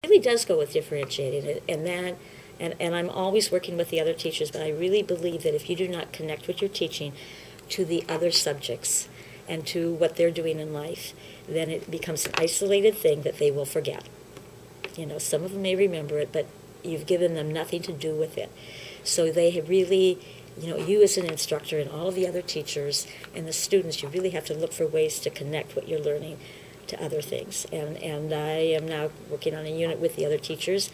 really does go with differentiating it, and I'm always working with the other teachers, but I really believe that if you do not connect what you're teaching to the other subjects and to what they're doing in life, then it becomes an isolated thing that they will forget. You know, some of them may remember it, but you've given them nothing to do with it. So they have really, you know, you as an instructor and all of the other teachers and the students, you really have to look for ways to connect what you're learning to other things. And I am now working on a unit with the other teachers.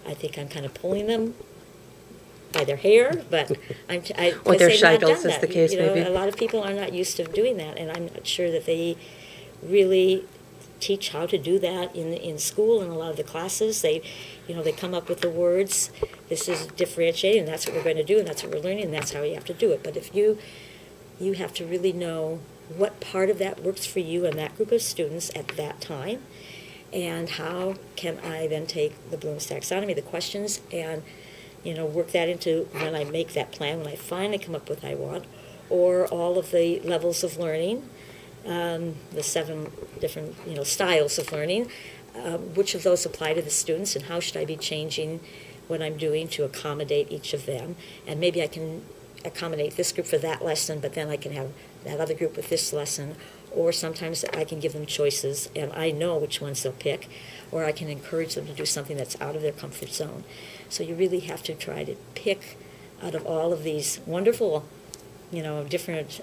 I think I'm kind of pulling them by their hair, but or their shackles, as the case may be. A lot of people are not used to doing that, and I'm not sure that they really teach how to do that in school. In a lot of the classes, they come up with the words. This is differentiating, and that's what we're going to do, and that's what we're learning, and that's how you have to do it. But if you have to really know what part of that works for you and that group of students at that time, and how can I then take the Bloom's taxonomy, the questions, and work that into when I make that plan, when I finally come up with what I want, or all of the levels of learning, the 7 different styles of learning, which of those apply to the students, and how should I be changing what I'm doing to accommodate each of them. And maybe I can accommodate this group for that lesson, but then I can have that other group with this lesson, or sometimes I can give them choices and I know which ones they'll pick, or I can encourage them to do something that's out of their comfort zone. So you really have to try to pick out of all of these wonderful, different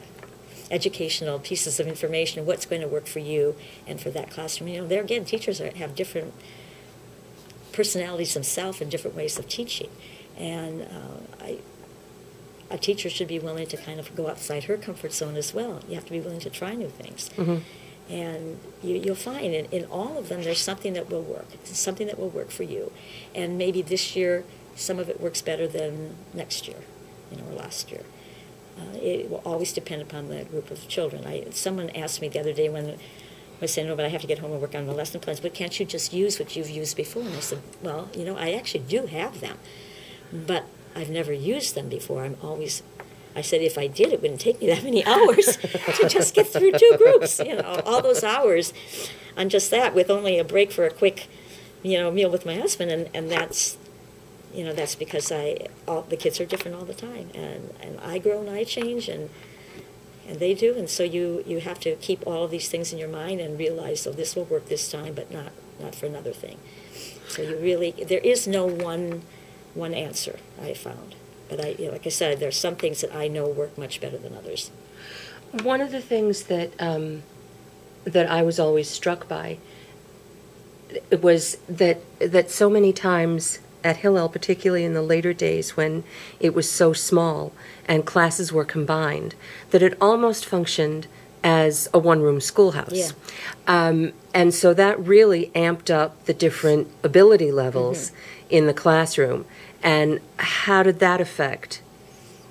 educational pieces of information what's going to work for you and for that classroom. There again, teachers have different personalities themselves and different ways of teaching. And a teacher should be willing to kind of go outside her comfort zone as well. You have to be willing to try new things. Mm-hmm. And you'll find in all of them there's something that will work. It's something that will work for you. And maybe this year some of it works better than next year, or last year. It will always depend upon the group of children. Someone asked me the other day when I was saying, but I have to get home and work on the lesson plans, but can't you just use what you've used before? And I said, well, I actually do have them, but I've never used them before. I said, if I did, it wouldn't take me that many hours to just get through 2 groups, all those hours on just that with only a break for a quick, meal with my husband. And that's, that's because the kids are different all the time. And I grow and I change and they do. And so you have to keep all of these things in your mind and realize, so this will work this time, but not for another thing. So there is no one answer, I found. But like I said, there's some things that I know work much better than others. One of the things that that I was always struck by was that so many times at Hillel, particularly in the later days when it was so small and classes were combined, that it almost functioned as a one-room schoolhouse. Yeah. And so that really amped up the different ability levels in the classroom. And how did that affect,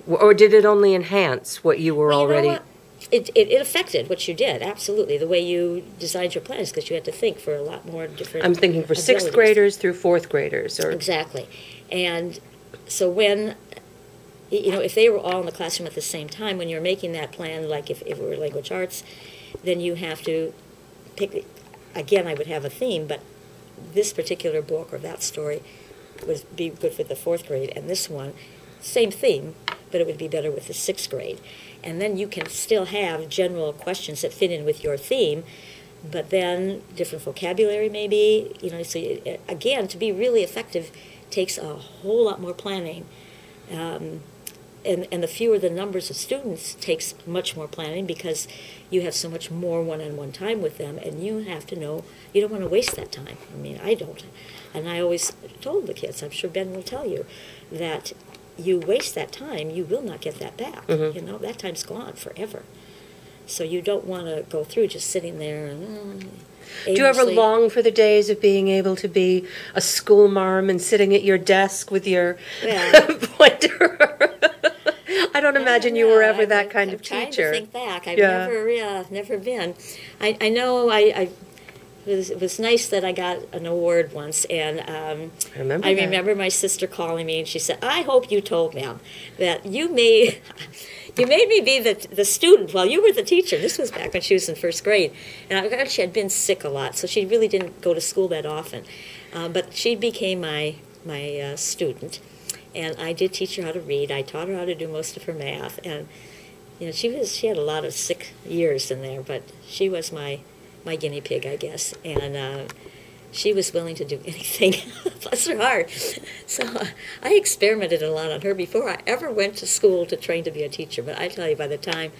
or did it only enhance what you were already? You know what? It affected what you did, absolutely. The way you designed your plans, because you had to think for a lot more different I'm thinking for abilities. 6th graders through 4th graders. Exactly. And so when, if they were all in the classroom at the same time, when you're making that plan, like if it were language arts, then you have to pick, again, I would have a theme, but this particular book or that story would be good for the 4th grade, and this one, same theme, but it would be better with the 6th grade. And then you can still have general questions that fit in with your theme, but then different vocabulary maybe, so again, to be really effective takes a whole lot more planning. And the fewer the numbers of students takes much more planning because you have so much more one-on-one time with them, and you have to know, you don't want to waste that time. I mean, I don't. And I always told the kids, I'm sure Ben will tell you, that you waste that time, you will not get that back. Mm-hmm. That time's gone forever. So you don't want to go through just sitting there and Do you ever long for the days of being able to be a school marm and sitting at your desk with your pointer? I don't imagine you were ever that kind of teacher. I'm trying to think back. I've never been. I know it was nice that I got an award once, and I remember my sister calling me, and she said, I hope you told them that you made me be the student while you were the teacher. This was back when she was in 1st grade, and she had been sick a lot, so she really didn't go to school that often. But she became my student, and I did teach her how to read. I taught her how to do most of her math, and she had a lot of sick years in there, but she was my guinea pig, I guess, and she was willing to do anything. Bless her heart. So I experimented a lot on her before I ever went to school to train to be a teacher. But I tell you, by the time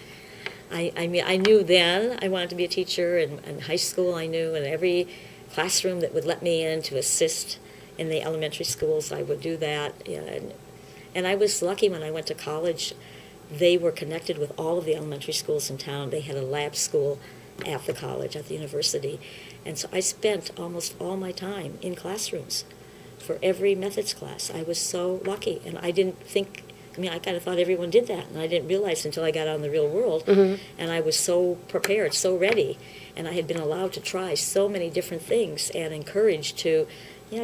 I knew then I wanted to be a teacher, and in high school I knew, and every classroom that would let me in to assist in the elementary schools, I would do that. And I was lucky when I went to college. They were connected with all of the elementary schools in town. They had a lab school at the college, at the university. And so I spent almost all my time in classrooms for every methods class. I was so lucky, and I didn't think, I kind of thought everyone did that, and I didn't realize until I got out in the real world, and I was so prepared, so ready, and I had been allowed to try so many different things and encouraged to,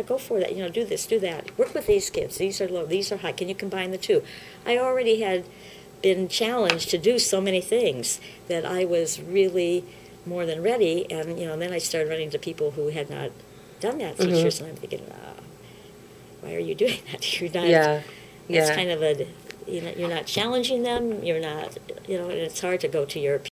go for that, do this, do that, work with these kids, these are low, these are high, can you combine the two? I already had been challenged to do so many things that I was really more than ready, and then I started running to people who had not done that, teachers, and I'm thinking, why are you doing that? You're not. It's kind of you're not challenging them. You're not, and it's hard to go to your